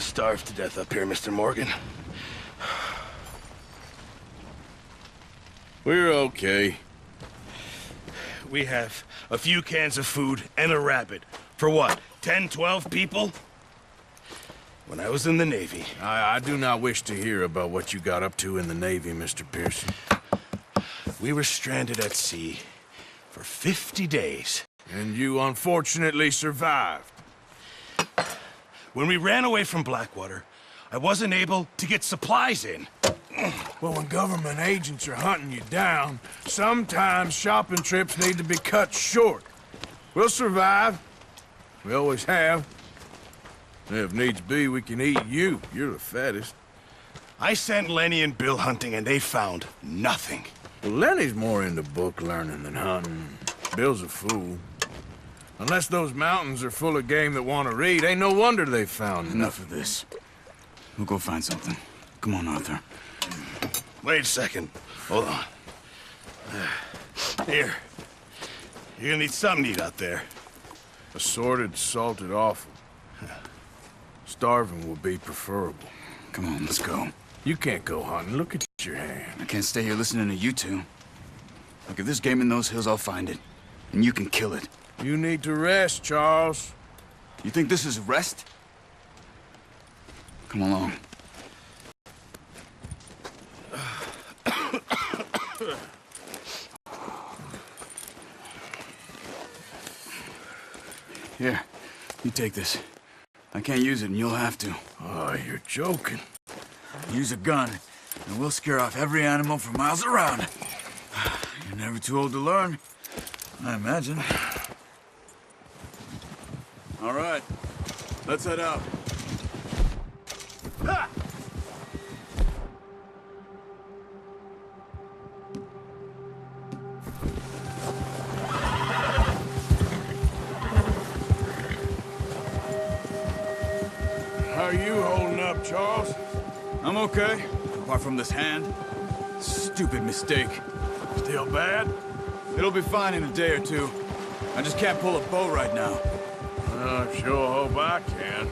gonna starve to death up here, Mr. Morgan. We're okay. We have a few cans of food and a rabbit. For what, 10, 12 people? When I was in the Navy... I do not wish to hear about what you got up to in the Navy, Mr. Pearson. We were stranded at sea for 50 days. And you unfortunately survived. When we ran away from Blackwater, I wasn't able to get supplies in. Well, when government agents are hunting you down, sometimes shopping trips need to be cut short. We'll survive. We always have. If needs be, we can eat you. You're the fattest. I sent Lenny and Bill hunting, and they found nothing. Well, Lenny's more into book learning than hunting. Bill's a fool. Unless those mountains are full of game that want to read, ain't no wonder they found Enough of this. We'll go find something. Come on, Arthur. Wait a second. Hold on. Here. You're gonna need something to eat out there. Assorted, salted offal. Starving would be preferable. Come on, let's go. You can't go hunting. Look at your hand. I can't stay here listening to you two. Look, if there's game in those hills, I'll find it. And you can kill it. You need to rest, Charles. You think this is rest? Come along. Here, you take this. I can't use it, and you'll have to. Oh, you're joking. Use a gun, and we'll scare off every animal for miles around. You're never too old to learn, I imagine. All right, let's head out. Ha! How are you holding up, Charles? I'm okay, apart from this hand. Stupid mistake. Still bad? It'll be fine in a day or two. I just can't pull a bow right now. I sure hope I can.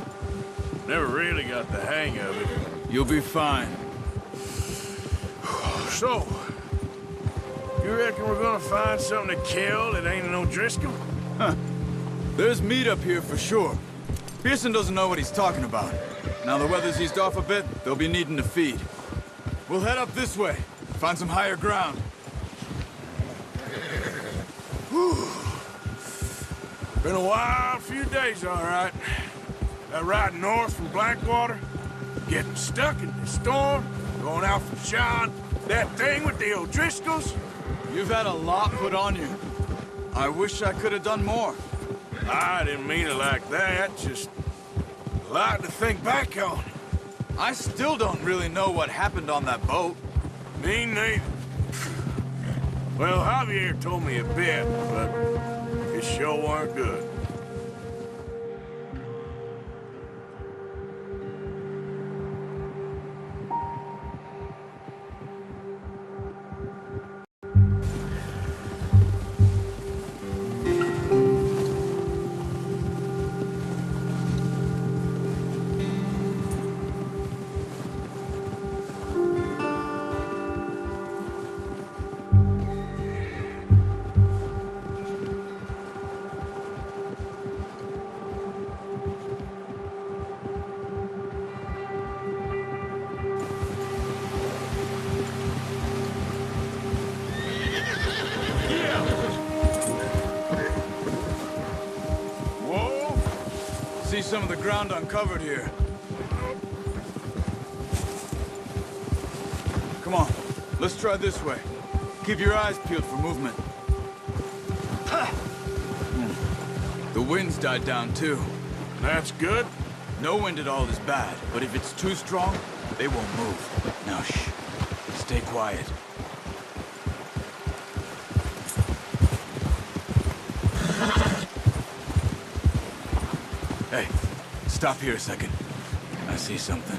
Never really got the hang of it. You'll be fine. So, you reckon we're gonna find something to kill that ain't no Driscoll? Huh. There's meat up here for sure. Pearson doesn't know what he's talking about. Now the weather's eased off a bit, they'll be needing to feed. We'll head up this way, find some higher ground. Whew. Been a wild few days, all right. That ride north from Blackwater, getting stuck in the storm, going out from Sean, that thing with the O'Driscolls. You've had a lot put on you. I wish I could have done more. I didn't mean it like that, just a lot to think back on. I still don't really know what happened on that boat. Me neither. Well, Javier told me a bit, but it sure weren't good. See some of the ground uncovered here. Come on, let's try this way. Keep your eyes peeled for movement. The wind's died down too. That's good. No wind at all is bad, but if it's too strong, they won't move. Now shh, stay quiet. Hey, stop here a second. I see something.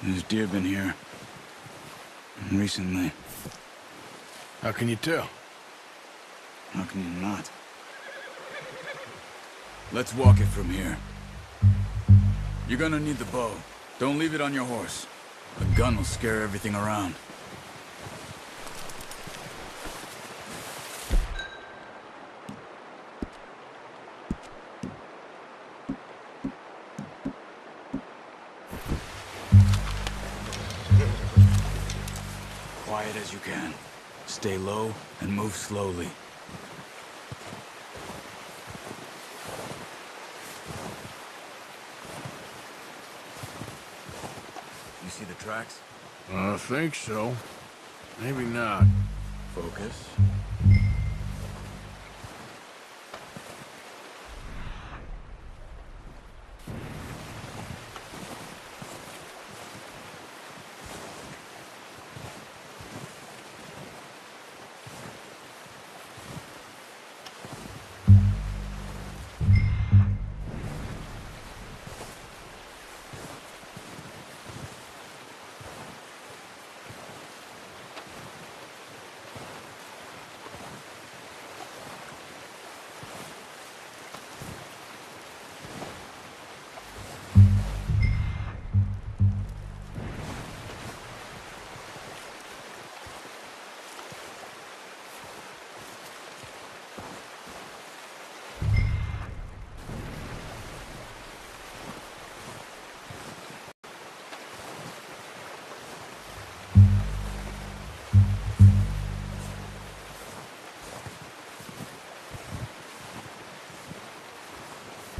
There's deer been here. recently. How can you tell? How can you not? Let's walk it from here. You're gonna need the bow. Don't leave it on your horse. A gun will scare everything around. Quiet as you can. Stay low and move slowly. You see the tracks? I think so. Maybe not. Focus.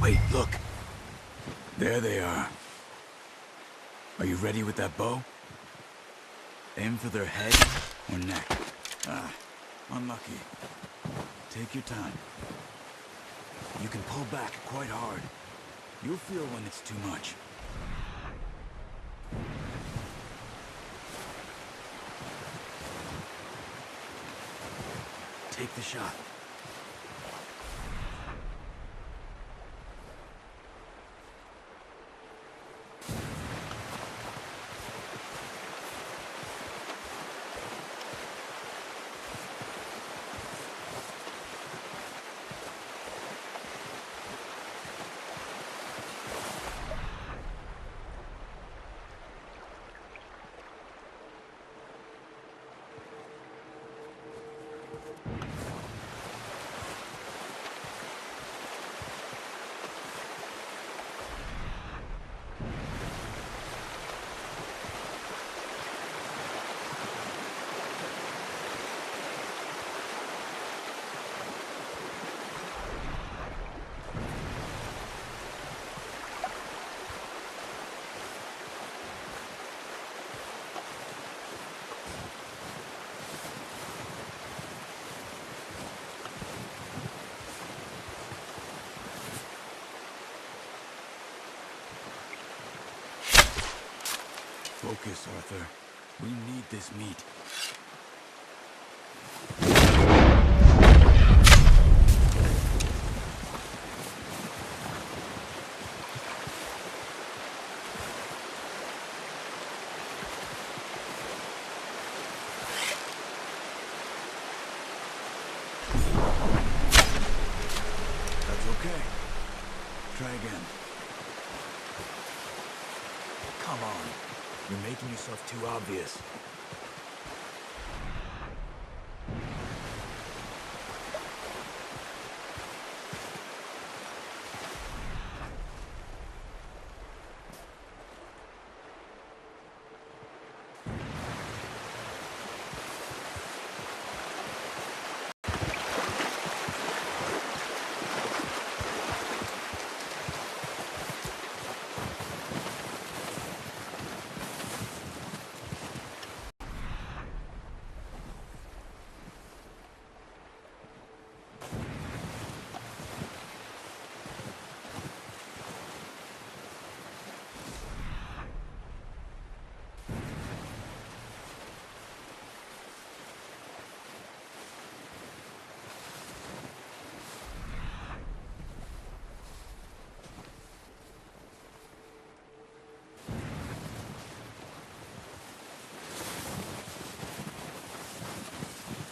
Wait, look. There they are. Are you ready with that bow? Aim for their head or neck. Ah, unlucky. Take your time. You can pull back quite hard. You'll feel when it's too much. Take the shot. Focus, Arthur. We need this meat. That's okay. Try again. Come on. You're making yourself too obvious.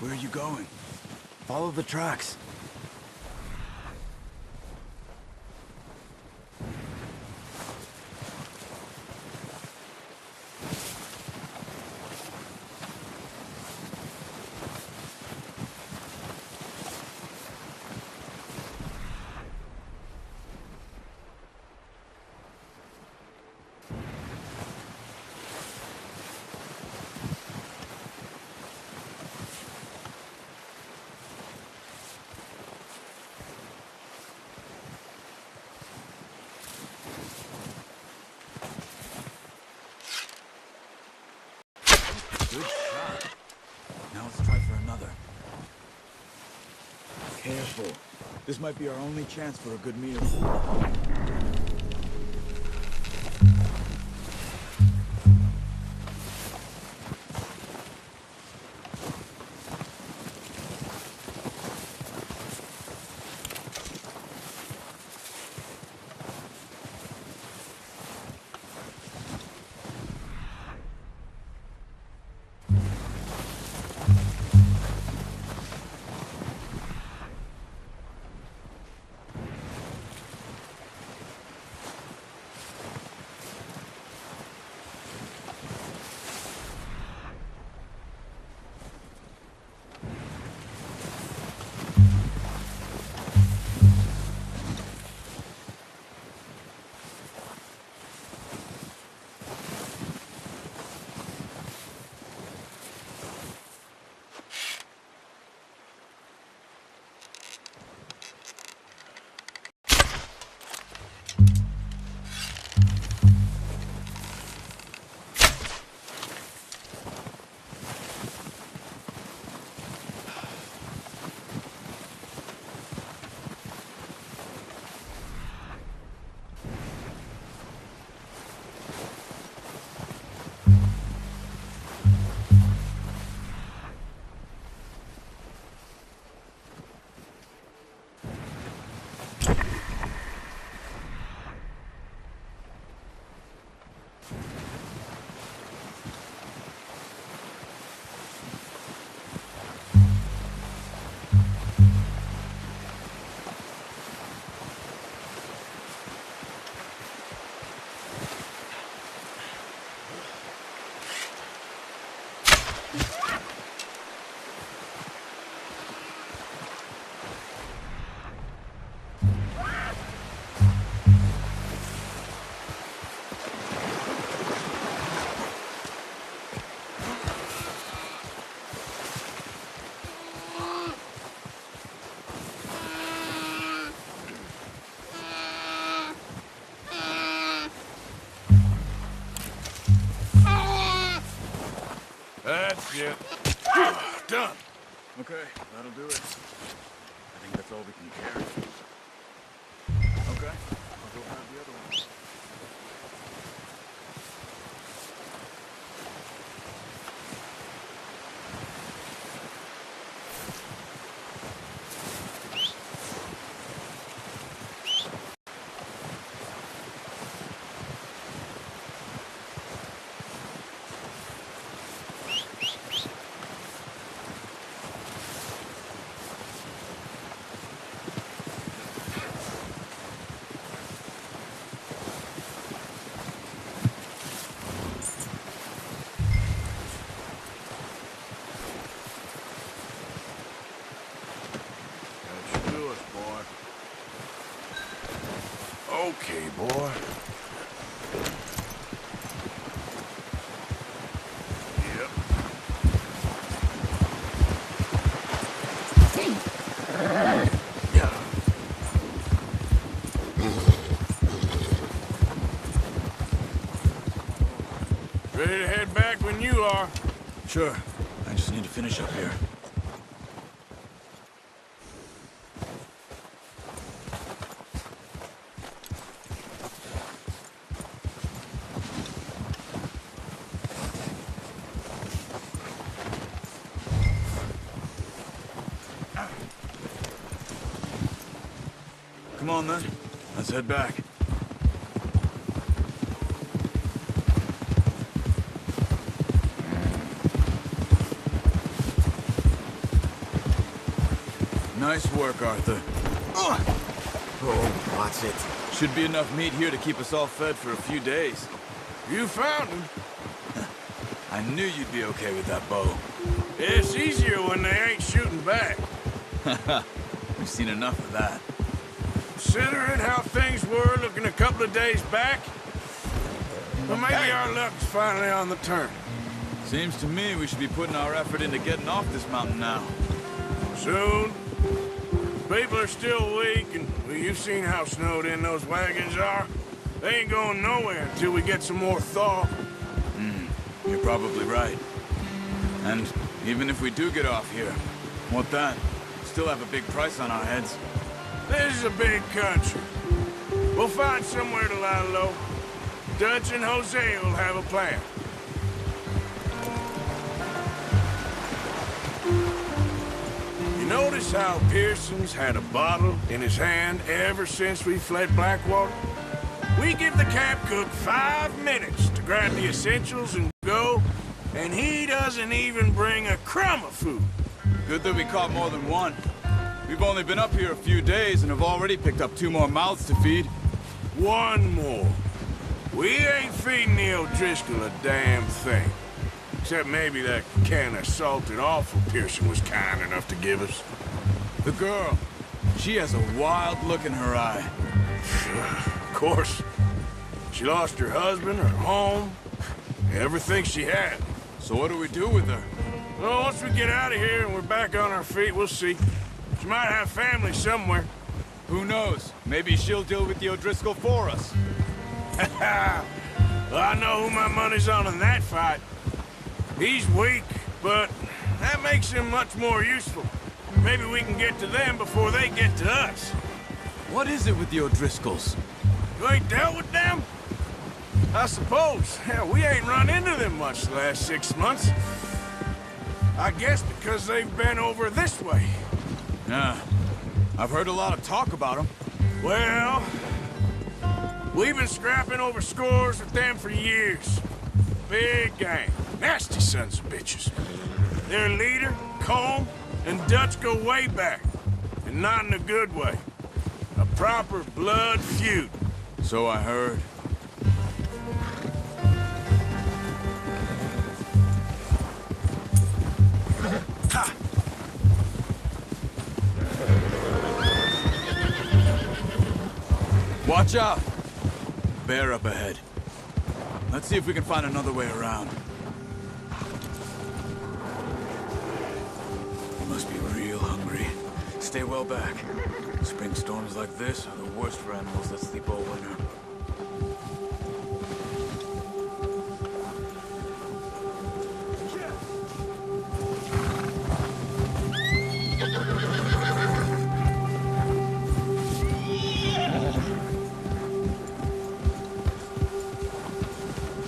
Where are you going? Follow the tracks. Good shot. Now let's try for another. Careful. This might be our only chance for a good meal. That's it. Done. Okay, that'll do it. I think that's all we can carry. Okay, I'll go grab the other one. Okay, boy. Yep. Yeah. Ready to head back when you are. Sure. I just need to finish up here. Come on, then. Let's head back. Nice work, Arthur. Oh, watch it. Should be enough meat here to keep us all fed for a few days. You found him. I knew you'd be okay with that bow. It's easier when they ain't shooting back. We've seen enough of that. Considering how things were looking a couple of days back, well, maybe our luck's finally on the turn. Seems to me we should be putting our effort into getting off this mountain now. Soon. People are still weak, and well, you've seen how snowed in those wagons are. They ain't going nowhere until we get some more thaw. You're probably right. And even if we do get off here, what then? Still have a big price on our heads. This is a big country. We'll find somewhere to lie low. Dutch and Jose will have a plan. You notice how Pearson's had a bottle in his hand ever since we fled Blackwater? We give the camp cook 5 minutes to grab the essentials and go, and he doesn't even bring a crumb of food. Good that we caught more than one. We've only been up here a few days and have already picked up 2 more mouths to feed. One more. We ain't feeding the O'Driscoll a damn thing. Except maybe that can of salted offal Pearson was kind enough to give us. The girl, she has a wild look in her eye. Of course. She lost her husband, her home, everything she had. So what do we do with her? Well, once we get out of here and we're back on our feet, we'll see. She might have family somewhere. Who knows? Maybe she'll deal with the O'Driscoll for us. Well, I know who my money's on in that fight. He's weak, but that makes him much more useful. Maybe we can get to them before they get to us. What is it with the O'Driscolls? You ain't dealt with them? I suppose. Hell, we ain't run into them much the last 6 months. I guess because they've been over this way. Yeah. I've heard a lot of talk about them. Well, we've been scrapping over scores with them for years. Big gang. Nasty sons of bitches. Their leader, Colm, and Dutch go way back. And not in a good way. A proper blood feud. So I heard. Ha! Watch out! Bear up ahead. Let's see if we can find another way around. You must be real hungry. Stay well back. Spring storms like this are the worst for animals that sleep all winter.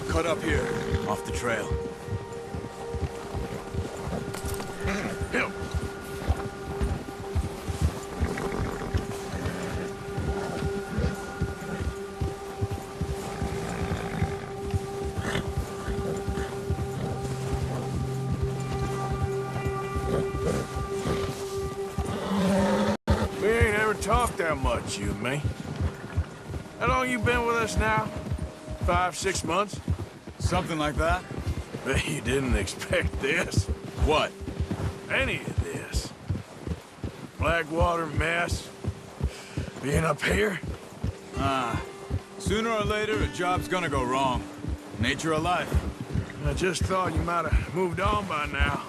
Cut up here, off the trail. Help! We ain't ever talked that much, you and me. How long you been with us now? 5, 6 months? Something like that? Bet you didn't expect this. What? Any of this. Blackwater mess. Being up here? Sooner or later, a job's gonna go wrong. Nature of life. I just thought you might have moved on by now.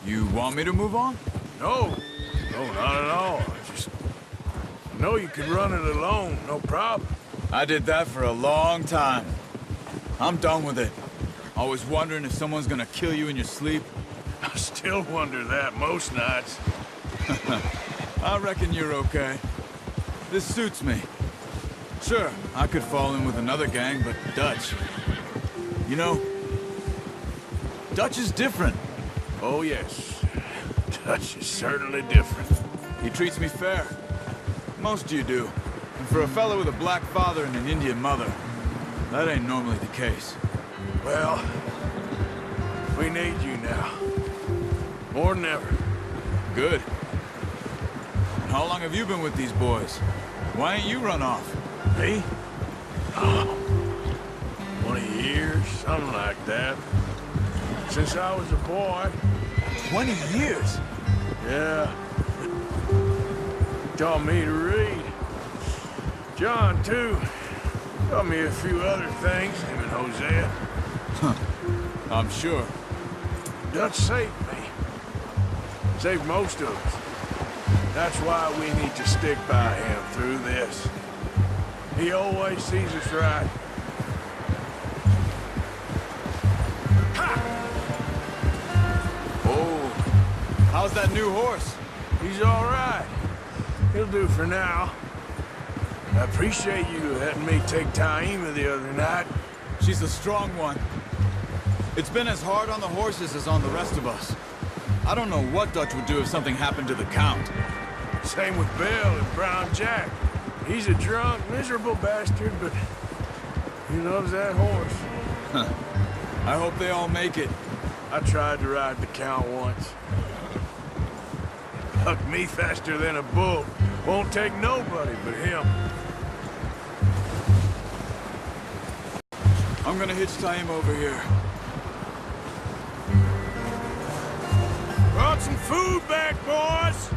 You want me to move on? No. No, not at all. I know you could run it alone, no problem. I did that for a long time. I'm done with it. Always wondering if someone's gonna kill you in your sleep. I still wonder that most nights. I reckon you're okay. This suits me. Sure, I could fall in with another gang, but Dutch... You know, Dutch is different. Oh, yes. Dutch is certainly different. He treats me fair. Most of you do. And for a fellow with a black father and an Indian mother, that ain't normally the case. Well, we need you now. More than ever. Good. How long have you been with these boys? Why ain't you run off? Me? Oh, 20 years, something like that. Since I was a boy. 20 years? Yeah. Taught me to read. John, too. Taught me a few other things, him and Hosea. I'm sure. Dutch saved me. Saved most of us. That's why we need to stick by him through this. He always sees us right. Oh, how's that new horse? He's all right. He'll do for now. I appreciate you letting me take Taima the other night. She's a strong one. It's been as hard on the horses as on the rest of us. I don't know what Dutch would do if something happened to the Count. Same with Bill and Brown Jack. He's a drunk, miserable bastard, but he loves that horse. Huh. I hope they all make it. I tried to ride the Count once. Bucked me faster than a bull. Won't take nobody but him. I'm gonna hitch Taima over here. Brought some food back, boys!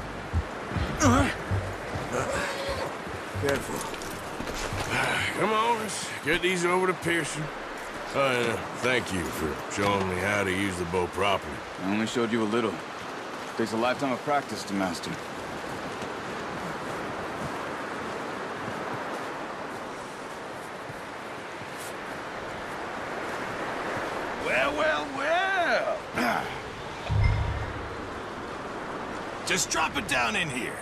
Careful. Come on, let's get these over to Pearson. Thank you for showing me how to use the bow properly. I only showed you a little. Takes a lifetime of practice to master. Well. Just drop it down in here.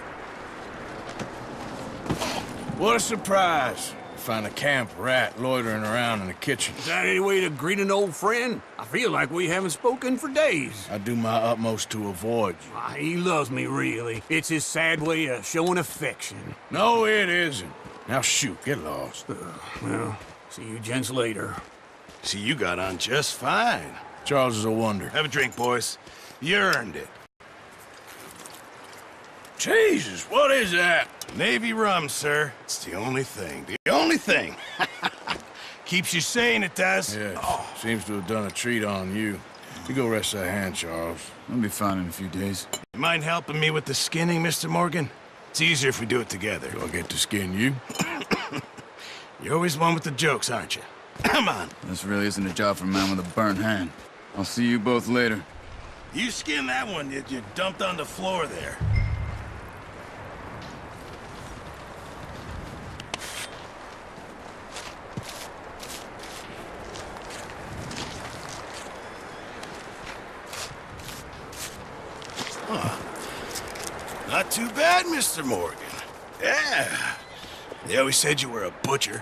What a surprise. Find a camp rat loitering around in the kitchen. Is that any way to greet an old friend? I feel like we haven't spoken for days. I do my utmost to avoid you. He loves me, really. It's his sad way of showing affection. No, it isn't. Now shoot, get lost. Well, see you gents later. See, you got on just fine. Charles is a wonder. Have a drink, boys. You earned it. Jesus, what is that? Navy rum, sir. It's the only thing. The only thing. Keeps you sane, it does. Yes, seems to have done a treat on you. You go rest that hand, Charles. I'll be fine in a few days. You mind helping me with the skinning, Mr. Morgan? It's easier if we do it together. Do I get to skin you? You're always one with the jokes, aren't you? Come on. This really isn't a job for a man with a burnt hand. I'll see you both later. You skinned that one that you dumped on the floor there. Not too bad, Mr. Morgan. Yeah. They always said you were a butcher.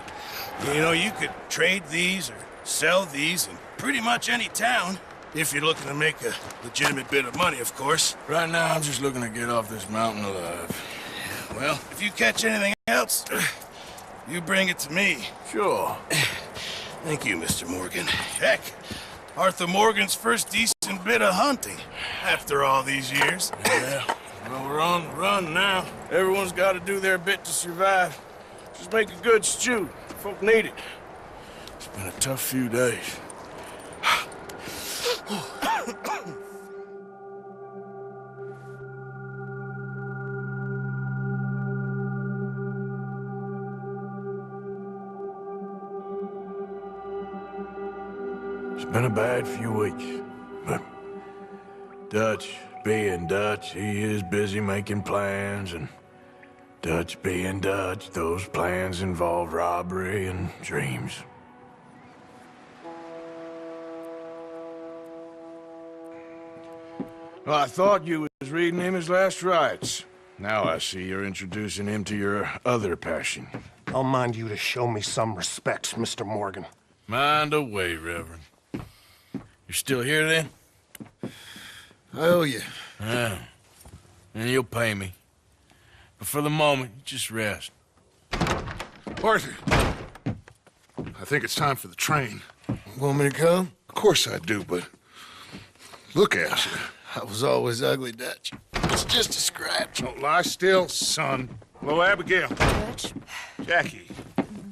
You know, you could trade these or sell these in pretty much any town. If you're looking to make a legitimate bit of money, of course. Right now, I'm just looking to get off this mountain alive. Well, if you catch anything else, you bring it to me. Sure. Thank you, Mr. Morgan. Heck, Arthur Morgan's first decent bit of hunting after all these years. Yeah. Well, we're on the run now. Everyone's got to do their bit to survive. Just make a good stew. Folk need it. It's been a tough few days. It's been a bad few weeks, but Dutch being Dutch, he is busy making plans, and Dutch being Dutch, those plans involve robbery and dreams. Well, I thought you was reading him his last rites. Now I see you're introducing him to your other passion. I'll mind you to show me some respect, Mr. Morgan. Mind away, Reverend. You're still here, then? I owe you. Yeah. And you'll pay me. But for the moment, just rest. Arthur, I think it's time for the train. Want me to come? Of course I do, but look at you. I was always ugly, Dutch. It's just a scratch. Don't lie still, son. Hello, Abigail. Dutch, Jackie.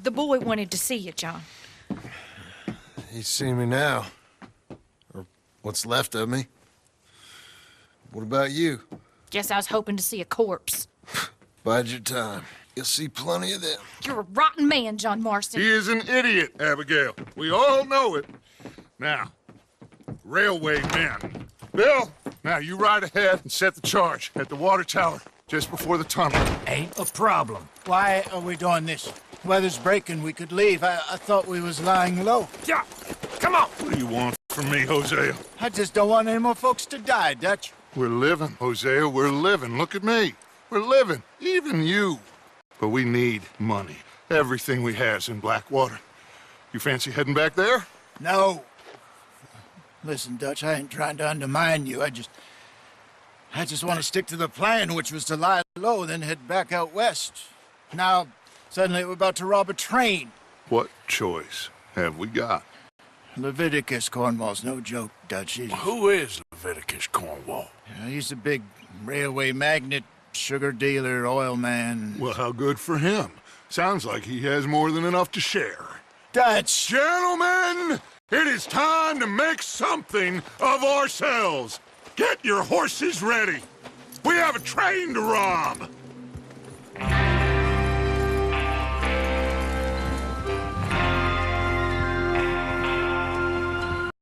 the boy wanted to see you, John. He's seen me now. Or what's left of me. What about you? Guess I was hoping to see a corpse. Bide your time. You'll see plenty of them. You're a rotten man, John Marston. He is an idiot, Abigail. We all know it. Now, railway men. Bill, now you ride ahead and set the charge at the water tower just before the tunnel. Ain't a problem. Why are we doing this? Weather's breaking. We could leave. I thought we was lying low. Yeah, come on. What do you want from me, Hosea? I just don't want any more folks to die, Dutch. We're living, Hosea. We're living. Look at me. We're living. Even you. But we need money. Everything we has in Blackwater. You fancy heading back there? No. Listen, Dutch, I ain't trying to undermine you. I just want to stick to the plan, which was to lie low, then head back out west. Now, suddenly we're about to rob a train. What choice have we got? Leviticus Cornwall's no joke, Dutch. Who is Leviticus Cornwall? He's a big railway magnate, sugar dealer, oil man. Well, how good for him. Sounds like he has more than enough to share. Dutch! Gentlemen, it is time to make something of ourselves. Get your horses ready. We have a train to rob.